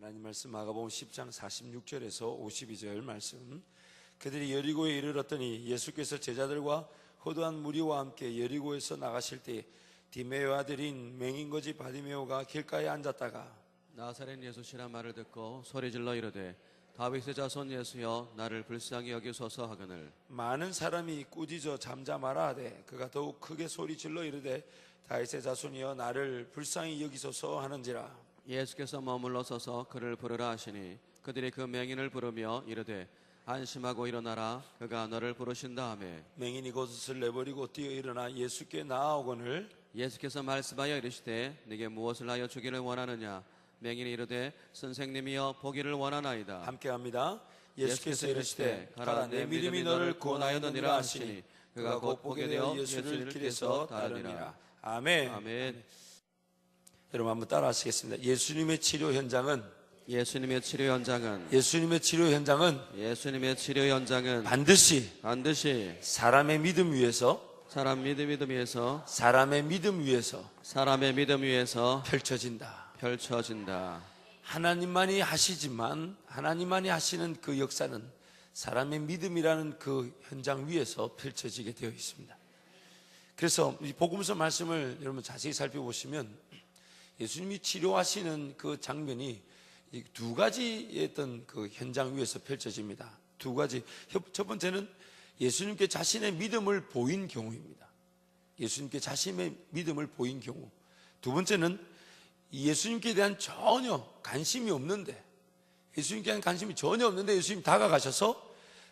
하나님 말씀 마가복음 10장 46절에서 52절 말씀. 그들이 여리고에 이르렀더니 예수께서 제자들과 호두한 무리와 함께 여리고에서 나가실 때 디메오 아들인 맹인거지 바디메오가 길가에 앉았다가 나사렛 예수시라 말을 듣고 소리질러 이르되 다윗의 자손 예수여 나를 불쌍히 여기소서 하거늘 많은 사람이 꾸짖어 잠잠하라 하되 그가 더욱 크게 소리질러 이르되 다윗의 자손이여 나를 불쌍히 여기소서 하는지라. 예수께서 머물러 서서 그를 부르라 하시니 그들이 그 맹인을 부르며 이르되 안심하고 일어나라 그가 너를 부르신다 하며 맹인이 겉옷을 내버리고 뛰어 일어나 예수께 나아오거늘 예수께서 말씀하여 이르시되 네게 무엇을 하여 주기를 원하느냐 맹인이 이르되 선생님이여 보기를 원하나이다. 함께 합니다. 예수께서 이르시되 가라 내 믿음이 너를 구원하였느니라 하시니 그가 곧 보게 되어 예수를 길에서 따르니라. 아멘. 아멘. 여러분 한번 따라 하시겠습니다. 예수님의 치료 현장은 예수님의 치료 현장은 반드시 사람의 믿음 위에서 사람의 믿음 위에서 펼쳐진다. 하나님만이 하시지만 하나님만이 하시는 그 역사는 사람의 믿음이라는 그 현장 위에서 펼쳐지게 되어 있습니다. 그래서 이 복음서 말씀을 여러분 자세히 살펴보시면 예수님이 치료하시는 그 장면이 두 가지의 어떤 그 현장 위에서 펼쳐집니다. 두 가지. 첫 번째는 예수님께 자신의 믿음을 보인 경우입니다. 예수님께 자신의 믿음을 보인 경우. 두 번째는 예수님께 대한 전혀 관심이 없는데, 예수님께 대한 관심이 전혀 없는데 예수님 다가가셔서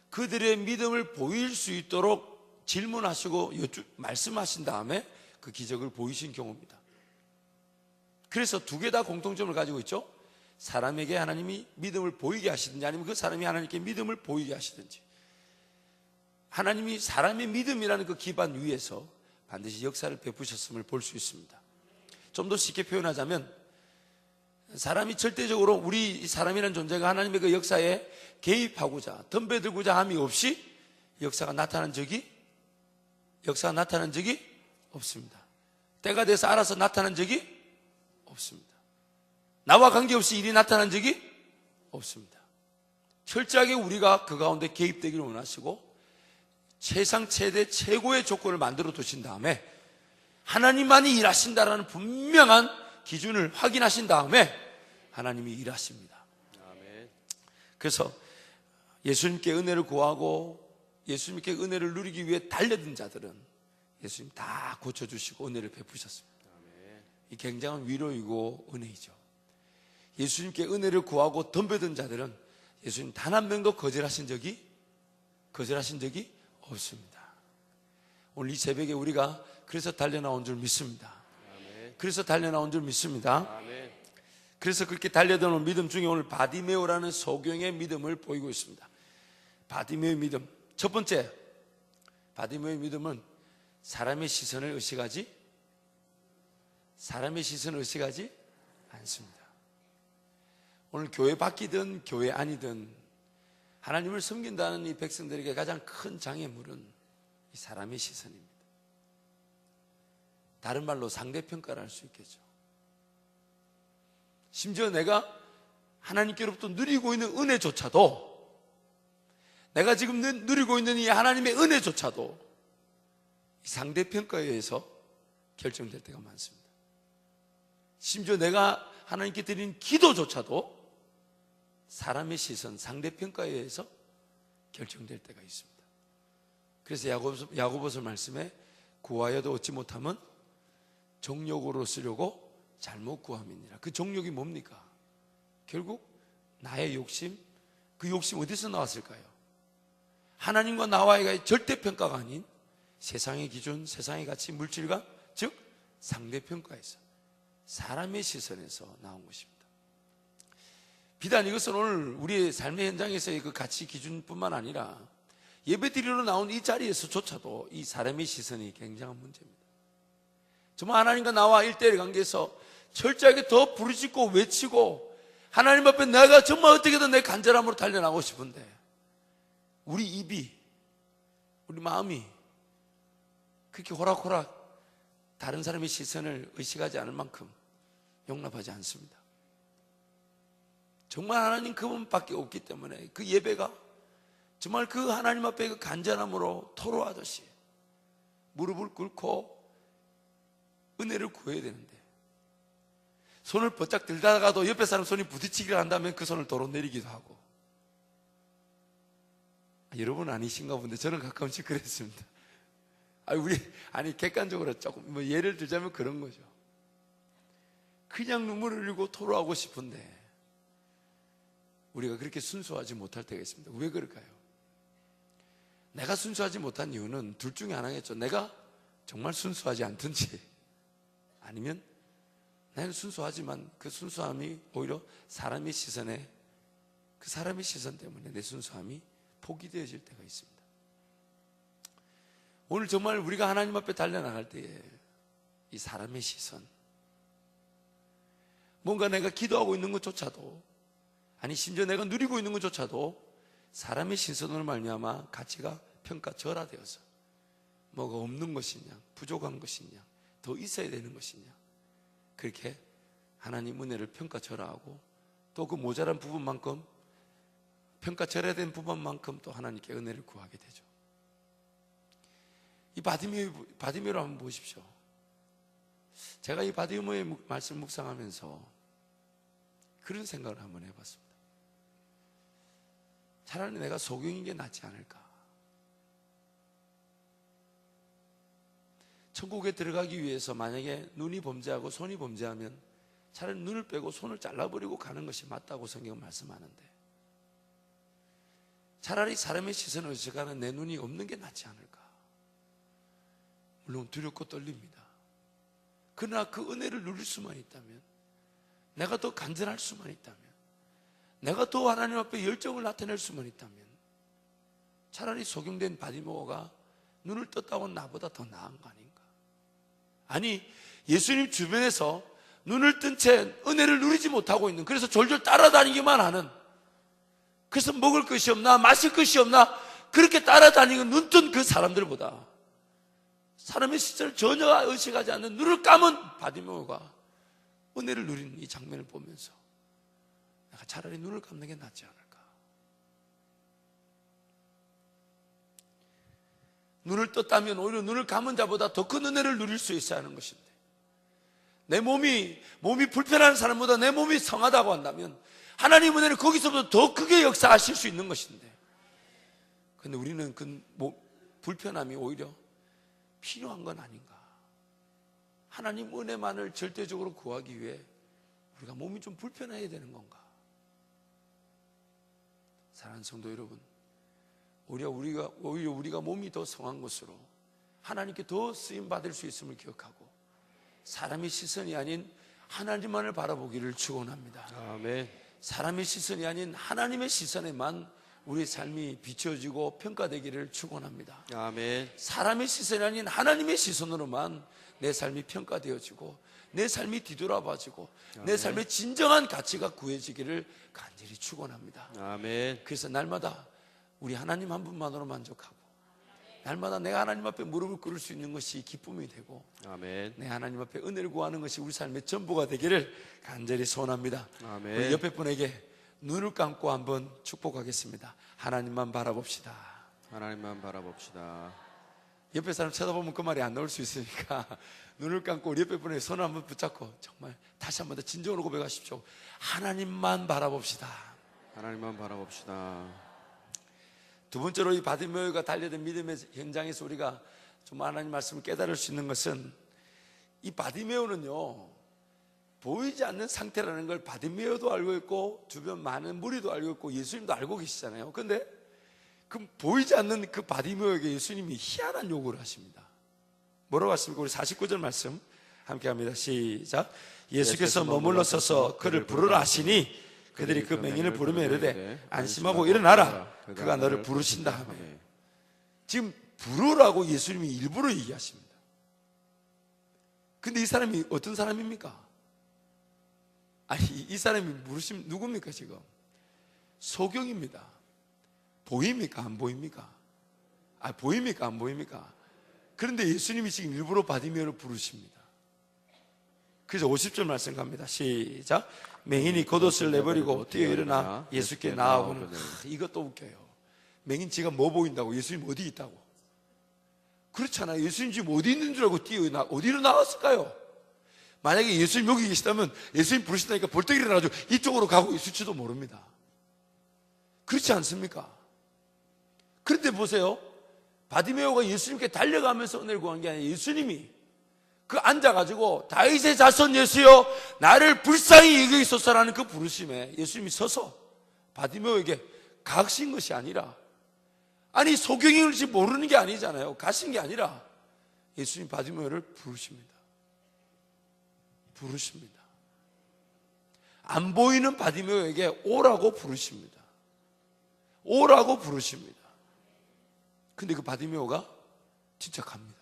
그들의 믿음을 보일 수 있도록 질문하시고 말씀하신 다음에 그 기적을 보이신 경우입니다. 그래서 두 개 다 공통점을 가지고 있죠. 사람에게 하나님이 믿음을 보이게 하시든지 아니면 그 사람이 하나님께 믿음을 보이게 하시든지, 하나님이 사람의 믿음이라는 그 기반 위에서 반드시 역사를 베푸셨음을 볼 수 있습니다. 좀 더 쉽게 표현하자면 사람이 절대적으로 우리 사람이라는 존재가 하나님의 그 역사에 개입하고자 덤벼들고자 함이 없이 역사가 나타난 적이 없습니다. 때가 돼서 알아서 나타난 적이 없습니다. 나와 관계없이 일이 나타난 적이 없습니다. 철저하게 우리가 그 가운데 개입되기를 원하시고 세상 최대 최고의 조건을 만들어 두신 다음에 하나님만이 일하신다라는 분명한 기준을 확인하신 다음에 하나님이 일하십니다. 그래서 예수님께 은혜를 구하고 예수님께 은혜를 누리기 위해 달려든 자들은 예수님 다 고쳐주시고 은혜를 베푸셨습니다. 이 굉장한 위로이고 은혜이죠. 예수님께 은혜를 구하고 덤벼든 자들은 예수님 단 한 명도 거절하신 적이 없습니다. 오늘 이 새벽에 우리가 그래서 달려나온 줄 믿습니다. 그래서 그렇게 달려드는 믿음 중에 오늘 바디메오라는 소경의 믿음을 보이고 있습니다. 바디메오의 믿음. 첫 번째, 바디메오의 믿음은 사람의 시선을 의식하지 않습니다. 오늘 교회 밖이든 교회 아니든 하나님을 섬긴다는 이 백성들에게 가장 큰 장애물은 이 사람의 시선입니다. 다른 말로 상대평가를 할 수 있겠죠. 심지어 내가 하나님께로부터 누리고 있는 은혜조차도, 내가 지금 누리고 있는 이 하나님의 은혜조차도 이 상대평가에 의해서 결정될 때가 많습니다. 심지어 내가 하나님께 드리는 기도조차도 사람의 시선, 상대평가에 의해서 결정될 때가 있습니다. 그래서 야고보서 말씀에 구하여도 얻지 못하면 정욕으로 쓰려고 잘못 구함이니라. 그 정욕이 뭡니까? 결국 나의 욕심, 그 욕심 어디서 나왔을까요? 하나님과 나와의 절대평가가 아닌 세상의 기준, 세상의 가치, 물질관, 즉 상대평가에서, 사람의 시선에서 나온 것입니다. 비단 이것은 오늘 우리의 삶의 현장에서의 그 가치 기준뿐만 아니라 예배드리러 나온 이 자리에서조차도 이 사람의 시선이 굉장한 문제입니다. 정말 하나님과 나와 1대1 관계에서 철저하게 더 부르짖고 외치고 하나님 앞에 내가 정말 어떻게든 내 간절함으로 달려나가고 싶은데 우리 입이, 우리 마음이 그렇게 호락호락 다른 사람의 시선을 의식하지 않을 만큼 용납하지 않습니다. 정말 하나님 그분밖에 없기 때문에 그 예배가 정말 그 하나님 앞에 그 간절함으로 토로하듯이 무릎을 꿇고 은혜를 구해야 되는데, 손을 버짝 들다가도 옆에 사람 손이 부딪히기를 한다면 그 손을 도로 내리기도 하고. 여러분 아니신가 본데 저는 가끔씩 그랬습니다. 객관적으로 조금 예를 들자면 그런 거죠. 그냥 눈물을 흘리고 토로하고 싶은데 우리가 그렇게 순수하지 못할 때가 있습니다. 왜 그럴까요? 내가 순수하지 못한 이유는 둘 중에 하나겠죠. 내가 정말 순수하지 않든지, 아니면 나는 순수하지만 그 순수함이 오히려 사람의 시선에, 그 사람의 시선 때문에 내 순수함이 포기되어질 때가 있습니다. 오늘 정말 우리가 하나님 앞에 달려나갈 때에 이 사람의 시선, 뭔가 내가 기도하고 있는 것조차도, 아니 심지어 내가 누리고 있는 것조차도 사람의 시선으로 말미암아 가치가 평가절하되어서 뭐가 없는 것이냐, 부족한 것이냐, 더 있어야 되는 것이냐, 그렇게 하나님 은혜를 평가절하하고 또 그 모자란 부분만큼, 평가절해야 되는 부분만큼 또 하나님께 은혜를 구하게 되죠. 이 바디메오를 한번 보십시오. 제가 이 바디메오의 말씀 묵상하면서 그런 생각을 한번 해봤습니다. 차라리 내가 소경인 게 낫지 않을까. 천국에 들어가기 위해서 만약에 눈이 범죄하고 손이 범죄하면 차라리 눈을 빼고 손을 잘라버리고 가는 것이 맞다고 성경은 말씀하는데, 차라리 사람의 시선을 의식하는 내 눈이 없는 게 낫지 않을까. 물론 두렵고 떨립니다. 그러나 그 은혜를 누릴 수만 있다면, 내가 더 간절할 수만 있다면, 내가 더 하나님 앞에 열정을 나타낼 수만 있다면, 차라리 소경된 바디메오가 눈을 떴다고 나보다 더 나은 거 아닌가. 아니, 예수님 주변에서 눈을 뜬 채 은혜를 누리지 못하고 있는, 그래서 졸졸 따라다니기만 하는, 그래서 먹을 것이 없나 마실 것이 없나 그렇게 따라다니는 눈 뜬 그 사람들보다 사람의 시선을 전혀 의식하지 않는 눈을 감은 바디메오가 은혜를 누리는 이 장면을 보면서 내가 차라리 눈을 감는 게 낫지 않을까. 눈을 떴다면 오히려 눈을 감은 자보다 더 큰 은혜를 누릴 수 있어야 하는 것인데, 내 몸이 불편한 사람보다 내 몸이 성하다고 한다면 하나님 은혜는 거기서부터 더 크게 역사하실 수 있는 것인데, 그런데 우리는 그 불편함이 오히려 필요한 건 아닌가. 하나님 은혜만을 절대적으로 구하기 위해 우리가 몸이 좀 불편해야 되는 건가. 사랑하는 성도 여러분, 오히려 우리가 몸이 더 성한 것으로 하나님께 더 쓰임받을 수 있음을 기억하고 사람의 시선이 아닌 하나님만을 바라보기를 축원합니다. 아멘. 사람의 시선이 아닌 하나님의 시선에만 우리 삶이 비춰지고 평가되기를 축원합니다. 아멘. 사람의 시선이 아닌 하나님의 시선으로만 내 삶이 평가되어지고 내 삶이 뒤돌아봐지고 내 삶의 진정한 가치가 구해지기를 간절히 축원합니다. 아멘. 그래서 날마다 우리 하나님 한 분만으로 만족하고 날마다 내가 하나님 앞에 무릎을 꿇을 수 있는 것이 기쁨이 되고 아멘. 내 하나님 앞에 은혜를 구하는 것이 우리 삶의 전부가 되기를 간절히 소원합니다. 아멘. 우리 옆에 분에게 눈을 감고 한번 축복하겠습니다. 하나님만 바라봅시다. 하나님만 바라봅시다. 옆에 사람 쳐다보면 그 말이 안 나올 수 있으니까 눈을 감고 우리 옆에 분에게 손을 한번 붙잡고 정말 다시 한번 더 진정으로 고백하십시오. 하나님만 바라봅시다. 하나님만 바라봅시다. 두 번째로 이 바디메오가 달려든 믿음의 현장에서 우리가 좀 하나님 말씀을 깨달을 수 있는 것은 이 바디메오는요 보이지 않는 상태라는 걸 바디메오도 알고 있고 주변 많은 무리도 알고 있고 예수님도 알고 계시잖아요. 그런데 그 보이지 않는 그 바디메오에게 예수님이 희한한 요구를 하십니다. 뭐라고 하십니까? 우리 49절 말씀 함께 합니다. 시작. 예수께서 머물러 서서 그를 부르라 하시니 그들이 그 맹인을 부르며 이르되 안심하고 일어나라 그가 너를 부르신다 하며. 지금 부르라고 예수님이 일부러 얘기하십니다. 근데 이 사람이 어떤 사람입니까? 아니 이 사람이 부르심 누굽니까? 지금 소경입니다. 보입니까? 안 보입니까? 보입니까? 안 보입니까? 그런데 예수님이 지금 일부러 바디메오를 부르십니다. 그래서 50절 말씀 갑니다. 시작. 맹인이 겉옷을 내버리고 뛰어 일어나 예수께 나아오는. 이것도 웃겨요. 맹인 지가 뭐 보인다고? 예수님 어디 있다고? 그렇잖아요. 예수님 지금 어디 있는 줄 알고 어디로 나왔을까요? 만약에 예수님 여기 계시다면 예수님 부르신다니까 벌떡 일어나가지고 이쪽으로 가고 있을지도 모릅니다. 그렇지 않습니까? 그런데 보세요. 바디메오가 예수님께 달려가면서 은혜를 구한 게 아니라 예수님이 그 앉아가지고 다윗의 자손 예수여 나를 불쌍히 여기소서라는 그 부르심에 예수님이 서서 바디메오에게 가신 것이 아니라, 아니 소경인지 모르는 게 아니잖아요. 가신 게 아니라 예수님 바디메오를 부르십니다. 안 보이는 바디메오에게 오라고 부르십니다. 오라고 부르십니다. 근데 그 바디메오가 진짜 갑니다.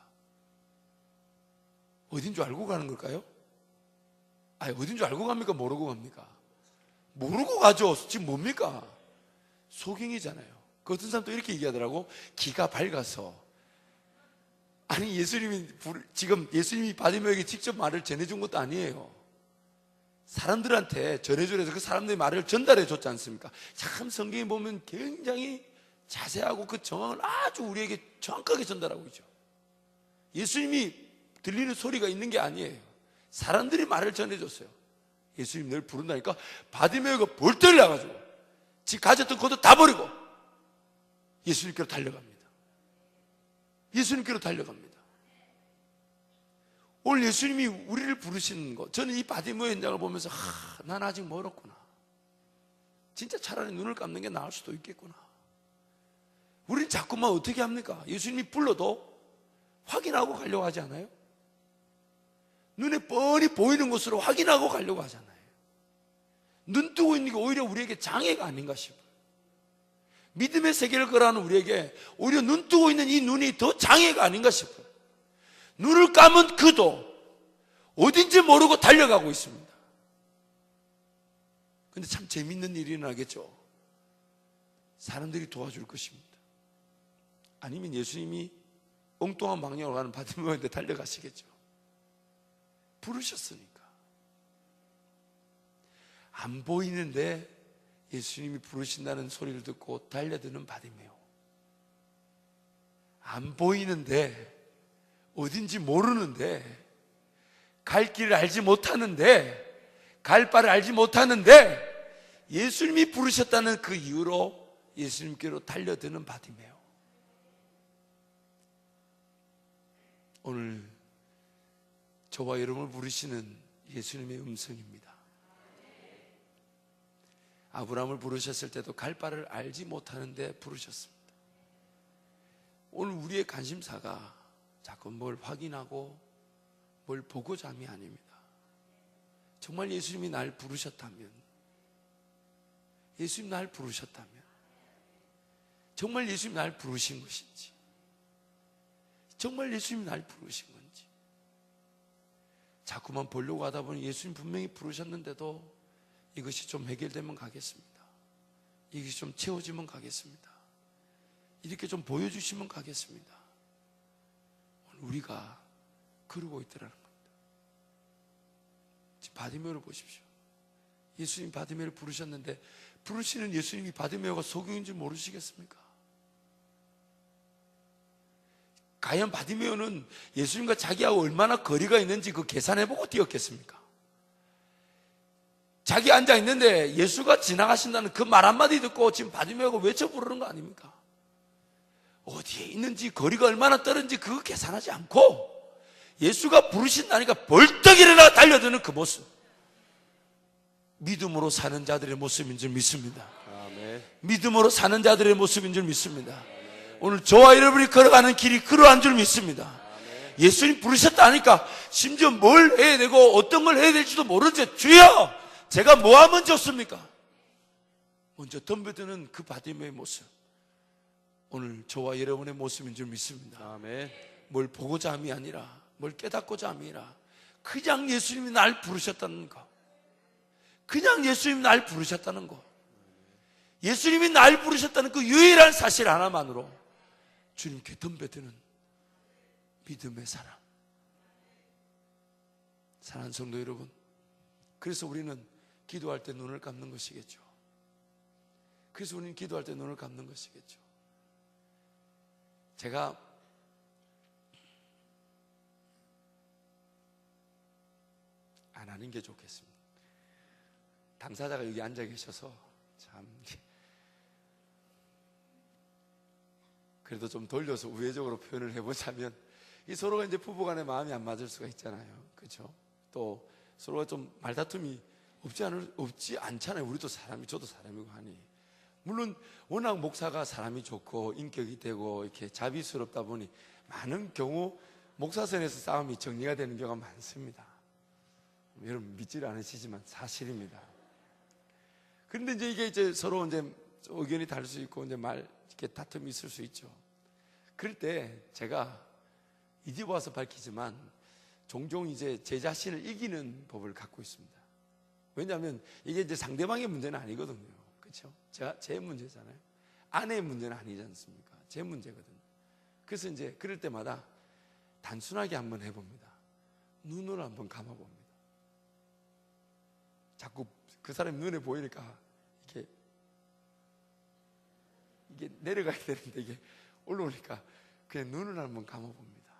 어딘 줄 알고 가는 걸까요? 아니, 어딘 줄 알고 갑니까? 모르고 갑니까? 모르고 가죠. 지금 뭡니까? 소경이잖아요. 그 어떤 사람도 이렇게 얘기하더라고. 기가 밝아서. 아니, 지금 예수님이 바디메오에게 직접 말을 전해준 것도 아니에요. 사람들한테 전해주려 해서 그 사람들의 말을 전달해 줬지 않습니까? 참 성경에 보면 굉장히 자세하고 그 정황을 아주 우리에게 정확하게 전달하고 있죠. 예수님이 들리는 소리가 있는 게 아니에요. 사람들이 말을 전해줬어요. 예수님 늘 부른다니까 바디메오가 벌떡 나가지고 지 가졌던 것도 다 버리고 예수님께로 달려갑니다. 예수님께로 달려갑니다. 오늘 예수님이 우리를 부르시는 것, 저는 이 바디메오 현장을 보면서 난 아직 멀었구나. 진짜 차라리 눈을 감는 게 나을 수도 있겠구나. 우리는 자꾸만 어떻게 합니까? 예수님이 불러도 확인하고 가려고 하지 않아요? 눈에 뻔히 보이는 것으로 확인하고 가려고 하잖아요. 눈 뜨고 있는 게 오히려 우리에게 장애가 아닌가 싶어요. 믿음의 세계를 걸어가는 우리에게 오히려 눈 뜨고 있는 이 눈이 더 장애가 아닌가 싶어요. 눈을 감은 그도 어딘지 모르고 달려가고 있습니다. 근데 참 재밌는 일이 일어나겠죠. 사람들이 도와줄 것입니다. 아니면 예수님이 엉뚱한 방향으로 가는 바디메오한테 달려가시겠죠. 부르셨으니까. 안 보이는데 예수님이 부르신다는 소리를 듣고 달려드는 바디메오. 안 보이는데, 어딘지 모르는데, 갈 길을 알지 못하는데, 갈 바를 알지 못하는데 예수님이 부르셨다는 그 이유로 예수님께로 달려드는 바디메오. 오늘 저와 여러분을 부르시는 예수님의 음성입니다. 아브라함을 부르셨을 때도 갈 바를 알지 못하는데 부르셨습니다. 오늘 우리의 관심사가 자꾸 뭘 확인하고 뭘 보고자 함이 아닙니다. 정말 예수님이 날 부르셨다면, 예수님 날 부르셨다면, 정말 예수님 날 부르신 것인지, 정말 예수님 날 부르신 건지, 자꾸만 보려고 하다 보니 예수님 분명히 부르셨는데도 이것이 좀 해결되면 가겠습니다. 이것이 좀 채워지면 가겠습니다. 이렇게 좀 보여주시면 가겠습니다. 오늘 우리가 그러고 있더라는 겁니다. 지금 바디메오를 보십시오. 예수님 바디메오를 부르셨는데 부르시는 예수님이 바디메오가 소경인 줄 모르시겠습니까? 과연 바디메오는 예수님과 자기하고 얼마나 거리가 있는지 그 계산해보고 뛰었겠습니까? 자기 앉아있는데 예수가 지나가신다는 그 말 한마디 듣고 지금 바디메오가 외쳐 부르는 거 아닙니까? 어디에 있는지 거리가 얼마나 떨어진지 그거 계산하지 않고 예수가 부르신다니까 벌떡 일어나 달려드는 그 모습, 믿음으로 사는 자들의 모습인 줄 믿습니다. 아멘. 믿음으로 사는 자들의 모습인 줄 믿습니다. 오늘 저와 여러분이 걸어가는 길이 그러한 줄 믿습니다. 예수님 부르셨다니까 심지어 뭘 해야 되고 어떤 걸 해야 될지도 모르는데 주여 제가 뭐 하면 좋습니까? 먼저 덤벼드는 그 바디메오의 모습, 오늘 저와 여러분의 모습인 줄 믿습니다. 아멘. 뭘 보고자 함이 아니라, 뭘 깨닫고자 함이 아니라 그냥 예수님이 날 부르셨다는 거, 그냥 예수님이 날 부르셨다는 거, 예수님이 날 부르셨다는 그 유일한 사실 하나만으로 주님께 덤벼드는 믿음의 사랑. 사랑하는 성도 여러분, 그래서 우리는 기도할 때 눈을 감는 것이겠죠. 그래서 우리는 기도할 때 눈을 감는 것이겠죠. 제가 안 하는 게 좋겠습니다. 당사자가 여기 앉아 계셔서 참 그래도 좀 돌려서 우회적으로 표현을 해보자면, 이 서로가 이제 부부간에 마음이 안 맞을 수가 있잖아요. 그렇죠? 또 서로가 좀 말다툼이 없지 않잖아요. 우리도 사람이, 저도 사람이고 하니. 물론 워낙 목사가 사람이 좋고 인격이 되고 이렇게 자비스럽다 보니 많은 경우 목사선에서 싸움이 정리가 되는 경우가 많습니다. 여러분 믿지를 않으시지만 사실입니다. 그런데 이제 이게 서로 이제 의견이 다를 수 있고 이제 이렇게 다툼이 있을 수 있죠. 그럴 때 제가 이제 와서 밝히지만 종종 이제 제 자신을 이기는 법을 갖고 있습니다. 왜냐하면 이게 이제 상대방의 문제는 아니거든요. 그렇죠? 제 문제잖아요. 아내의 문제는 아니지 않습니까? 제 문제거든요. 그래서 이제 그럴 때마다 단순하게 한번 해봅니다. 눈을 한번 감아봅니다. 자꾸 그 사람 눈에 보이니까 이게 내려가야 되는데 이게 올라오니까 그냥 눈을 한번 감아봅니다.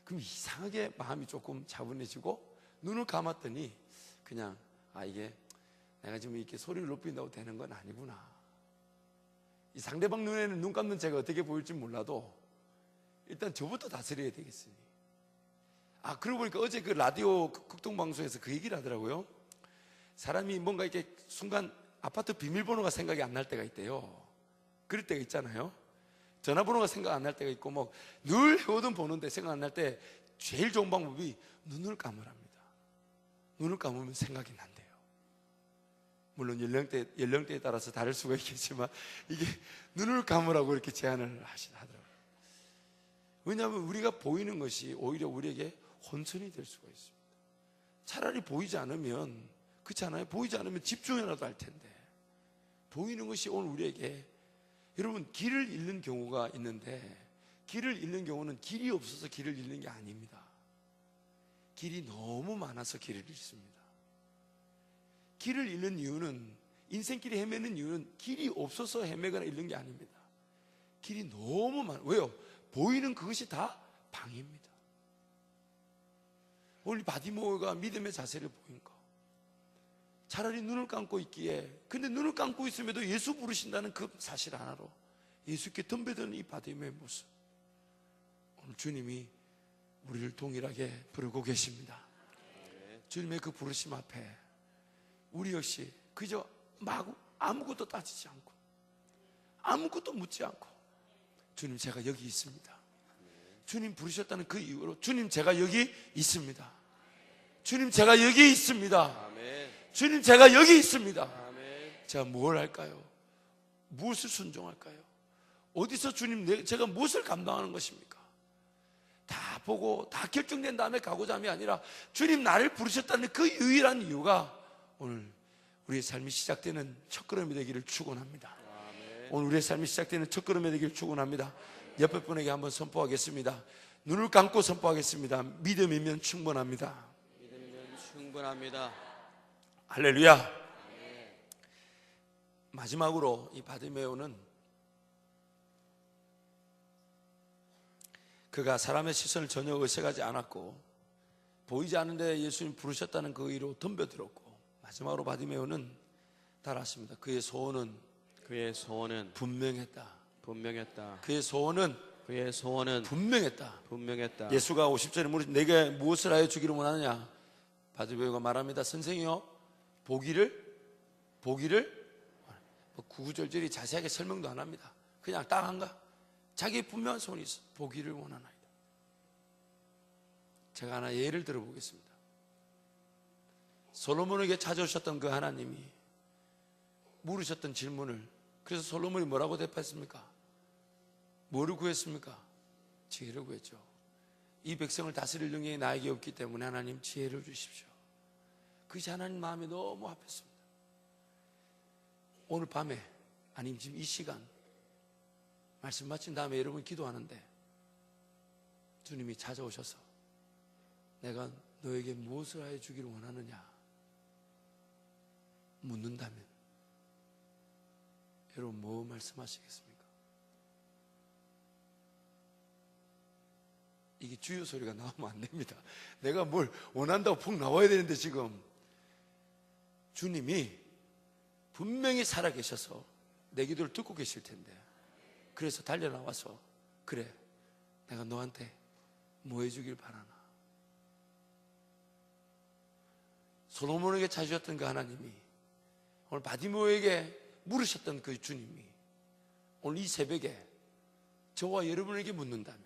그럼 이상하게 마음이 조금 차분해지고, 눈을 감았더니 그냥 이게 내가 지금 이렇게 소리를 높인다고 되는 건 아니구나. 이 상대방 눈에는 눈 감는 제가 어떻게 보일지 몰라도 일단 저부터 다스려야 되겠으니. 그러고 보니까 어제 그 라디오 극동방송에서 그 얘기를 하더라고요. 사람이 뭔가 이렇게 순간 아파트 비밀번호가 생각이 안 날 때가 있대요. 그럴 때가 있잖아요. 전화번호가 생각 안 날 때가 있고, 뭐 늘 해오던 번호인데 생각 안 날 때 제일 좋은 방법이 눈을 감으랍니다. 눈을 감으면 생각이 난대요. 물론 연령대에 따라서 다를 수가 있겠지만 이게 눈을 감으라고 이렇게 제안을 하더라고요. 왜냐하면 우리가 보이는 것이 오히려 우리에게 혼선이 될 수가 있습니다. 차라리 보이지 않으면, 그렇지 않아요? 보이지 않으면 집중이라도 할 텐데, 보이는 것이 오늘 우리에게, 여러분 길을 잃는 경우가 있는데, 길을 잃는 경우는 길이 없어서 길을 잃는 게 아닙니다. 길이 너무 많아서 길을 잃습니다. 길을 잃는 이유는, 인생길이 헤매는 이유는 길이 없어서 헤매거나 잃는 게 아닙니다. 길이 너무 왜요? 보이는 그것이 다 방해입니다. 오늘 바디모가 믿음의 자세를 보인 거, 차라리 눈을 감고 있기에, 근데 눈을 감고 있음에도 예수 부르신다는 그 사실 하나로 예수께 덤벼드는 이 바디모의 모습, 오늘 주님이 우리를 동일하게 부르고 계십니다. 주님의 그 부르심 앞에 우리 역시 그저 마구 아무것도 따지지 않고 아무것도 묻지 않고, 주님 제가 여기 있습니다. 주님 부르셨다는 그 이유로, 주님 제가 여기 있습니다. 주님 제가 여기 있습니다. 주님 제가 여기 있습니다. 제가 뭘 할까요? 무엇을 순종할까요? 어디서 주님 제가 무엇을 감당하는 것입니까? 다 보고 다 결정된 다음에 가고자 함이 아니라, 주님 나를 부르셨다는 그 유일한 이유가 오늘 우리의 삶이 시작되는 첫걸음이 되기를 축원합니다. 오늘 우리의 삶이 시작되는 첫걸음이 되기를 축원합니다. 옆에 분에게 한번 선포하겠습니다. 눈을 감고 선포하겠습니다. 믿음이면 충분합니다. 믿음이면 충분합니다. 할렐루야. 마지막으로 이 바디메오는 그가 사람의 시선을 전혀 의식하지 않았고, 보이지 않는데 예수님 부르셨다는 그 의로 덤벼들었고, 마지막으로 바디메오는 달았습니다. 그의 소원은 분명했다. 그의 소원은 분명했다. 예수가 50절에 물으신 내게 무엇을 하여 주기를 원하느냐? 바디메오가 말합니다. 선생이요, 보기를 구구절절히 자세하게 설명도 안 합니다. 그냥 딱 한가? 자기의 분명한 소원이 있어. 보기를 원하나이다. 제가 하나 예를 들어보겠습니다. 솔로몬에게 찾아오셨던 그 하나님이 물으셨던 질문을, 그래서 솔로몬이 뭐라고 대답했습니까? 뭐를 구했습니까? 지혜를 구했죠. 이 백성을 다스릴 능력이 나에게 없기 때문에 하나님 지혜를 주십시오. 그것이 하나님 마음에 너무 아팠습니다. 오늘 밤에, 아니면 지금 이 시간 말씀 마친 다음에 여러분 기도하는데 주님이 찾아오셔서 내가 너에게 무엇을 하여 주기를 원하느냐? 묻는다면 여러분 뭐 말씀하시겠습니까? 이게 주여 소리가 나오면 안 됩니다. 내가 뭘 원한다고 푹 나와야 되는데 지금 주님이 분명히 살아계셔서 내 기도를 듣고 계실 텐데, 그래서 달려나와서 그래 내가 너한테 뭐 해주길 바라나. 솔로몬에게 찾으셨던 그 하나님이 오늘 바디메오에게 물으셨던 그 주님이 오늘 이 새벽에 저와 여러분에게 묻는다면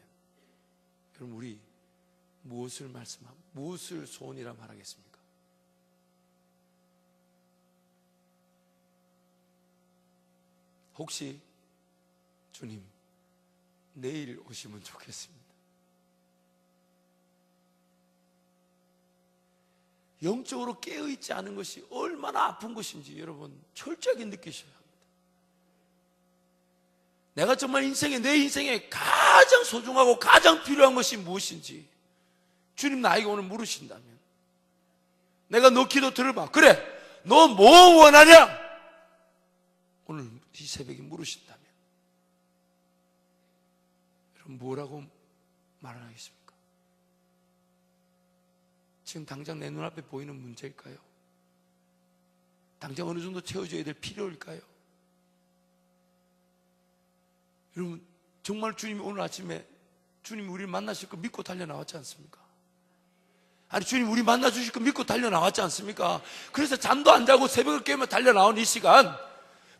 여러분 우리 무엇을 무엇을 소원이라 말하겠습니까? 혹시 주님 내일 오시면 좋겠습니다. 영적으로 깨어있지 않은 것이 얼마나 아픈 것인지 여러분 철저하게 느끼셔야 합니다. 내가 정말 내 인생에 가장 소중하고 가장 필요한 것이 무엇인지 주님 나에게 오늘 물으신다면, 내가 너 기도 들어봐, 그래 너 뭐 원하냐? 오늘 이 새벽에 물으신다면 여러분 뭐라고 말하겠습니까? 지금 당장 내 눈앞에 보이는 문제일까요? 당장 어느 정도 채워줘야 될 필요일까요? 여러분 정말 주님이 오늘 아침에 주님이 우리를 만나실 거 믿고 달려나왔지 않습니까? 아니 주님 우리 만나주실 거 믿고 달려나왔지 않습니까? 그래서 잠도 안 자고 새벽을 깨며 달려나온 이 시간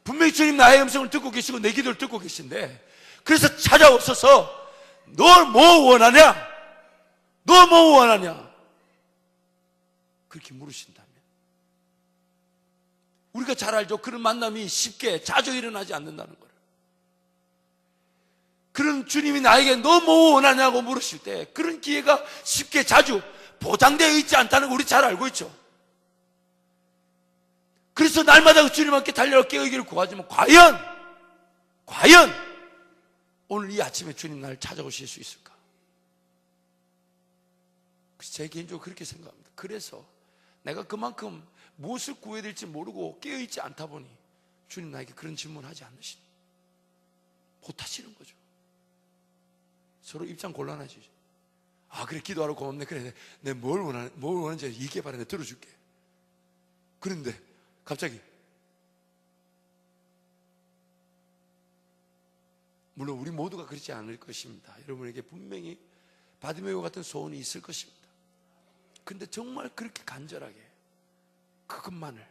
분명히 주님 나의 음성을 듣고 계시고 내 기도를 듣고 계신데, 그래서 찾아옵소서. 너 뭐 원하냐? 너 뭐 원하냐? 그렇게 물으신다면 우리가 잘 알죠. 그런 만남이 쉽게 자주 일어나지 않는다는 걸. 그런 주님이 나에게 너 뭐 원하냐고 물으실 때 그런 기회가 쉽게 자주 보장되어 있지 않다는 거 우리 잘 알고 있죠. 그래서 날마다 주님께 달려가 깨어있기를 구하지만 과연 오늘 이 아침에 주님 나를 찾아오실 수 있을까? 제 개인적으로 그렇게 생각합니다. 그래서 내가 그만큼 무엇을 구해야 될지 모르고 깨어있지 않다 보니 주님 나에게 그런 질문하지 않으시니 못하시는 거죠. 서로 입장 곤란하시죠. 아 그래 기도하러 고맙네. 그래 내가 뭘 원하는지 얘기해봐라. 내가 들어줄게. 그런데 갑자기 물론 우리 모두가 그렇지 않을 것입니다. 여러분에게 분명히 바디메오 같은 소원이 있을 것입니다. 근데 정말 그렇게 간절하게 그것만을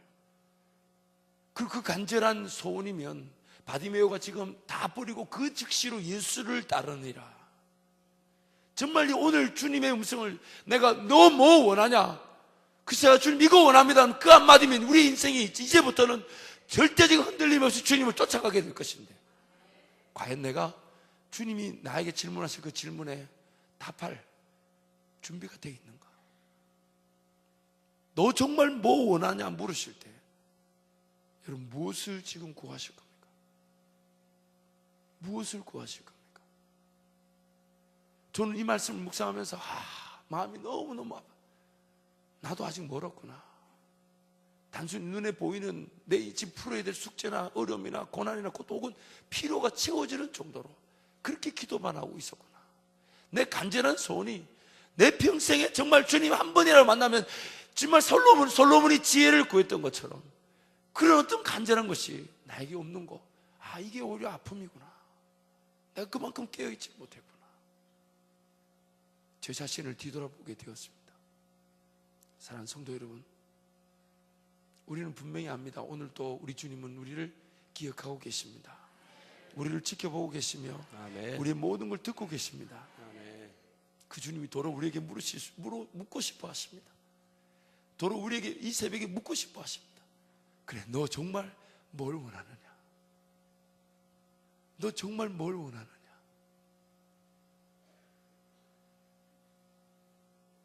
그 간절한 소원이면 바디메오가 지금 다 버리고 그 즉시로 예수를 따르니라. 정말 오늘 주님의 음성을 내가 너 뭐 원하냐? 글쎄요 주님 이거 원합니다. 그 한마디면 우리 인생이 이제부터는 절대적인 흔들림 없이 주님을 쫓아가게 될 것인데, 과연 내가 주님이 나에게 질문하실 그 질문에 답할 준비가 되어 있는가? 너 정말 뭐 원하냐 물으실 때 여러분 무엇을 지금 구하실 겁니까? 무엇을 구하실 겁니까? 저는 이 말씀을 묵상하면서 마음이 너무너무 아파. 나도 아직 멀었구나. 단순히 눈에 보이는 내 집 풀어야 될 숙제나 어려움이나 고난이나 고통 혹은 피로가 채워지는 정도로 그렇게 기도만 하고 있었구나. 내 간절한 소원이 내 평생에 정말 주님 한 번이라도 만나면 정말 솔로몬이 지혜를 구했던 것처럼 그런 어떤 간절한 것이 나에게 없는 거. 이게 오히려 아픔이구나. 내가 그만큼 깨어있지 못했구나. 제 자신을 뒤돌아보게 되었습니다. 사랑하는 성도 여러분, 우리는 분명히 압니다. 오늘 또 우리 주님은 우리를 기억하고 계십니다. 우리를 지켜보고 계시며 아멘. 우리의 모든 걸 듣고 계십니다. 아멘. 그 주님이 도로 우리에게 묻고 싶어 하십니다. 도로 우리에게 이 새벽에 묻고 싶어 하십니다. 그래 너 정말 뭘 원하느냐? 너 정말 뭘 원하느냐?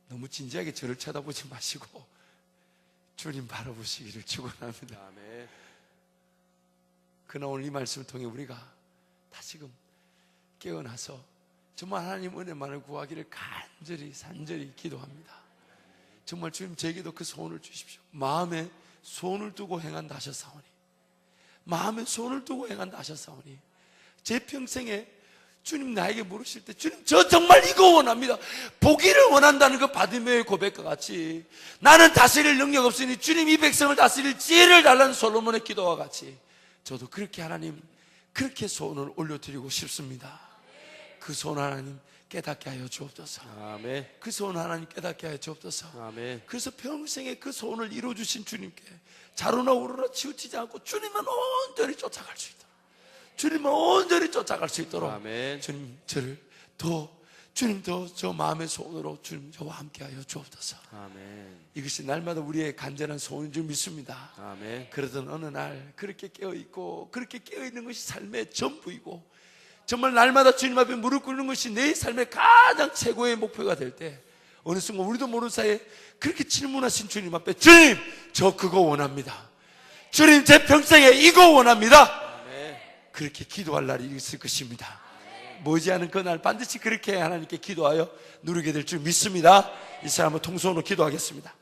너무 진지하게 저를 쳐다보지 마시고 주님 바라보시기를 축원합니다. 아멘. 그러나 오늘 이 말씀을 통해 우리가 다시금 깨어나서 정말 하나님 은혜만을 구하기를 간절히 산절히 기도합니다. 정말 주님 제게도 그 소원을 주십시오. 마음에 손을 두고 행한다 하셨사오니, 마음에 손을 두고 행한다 하셨사오니, 제 평생에 주님 나에게 물으실 때 주님 저 정말 이거 원합니다, 보기를 원한다는 그 바디메의 고백과 같이, 나는 다스릴 능력 없으니 주님 이 백성을 다스릴 지혜를 달라는 솔로몬의 기도와 같이 저도 그렇게 하나님 그렇게 소원을 올려드리고 싶습니다. 그 소원 하나님 깨닫게 하여 주옵소서. 아멘. 그 소원 하나님 깨닫게 하여 주옵소서. 아멘. 그래서 평생에 그 소원을 이루어주신 주님께 자루나 우러나 치우치지 않고 주님만 온전히 쫓아갈 수 있도록, 주님만 온전히 쫓아갈 수 있도록 아멘. 주님 저를 주님 저 마음의 소원으로 주님 저와 함께 하여 주옵소서. 아멘. 이것이 날마다 우리의 간절한 소원인 줄 믿습니다. 아멘. 그러던 어느 날 그렇게 깨어있고 그렇게 깨어있는 것이 삶의 전부이고, 정말 날마다 주님 앞에 무릎 꿇는 것이 내 삶의 가장 최고의 목표가 될 때, 어느 순간 우리도 모르는 사이에 그렇게 질문하신 주님 앞에 주님 저 그거 원합니다, 주님 제 평생에 이거 원합니다, 아멘. 그렇게 기도할 날이 있을 것입니다. 머지않은 그날 반드시 그렇게 하나님께 기도하여 누리게 될 줄 믿습니다. 이 사람은 통성으로 기도하겠습니다.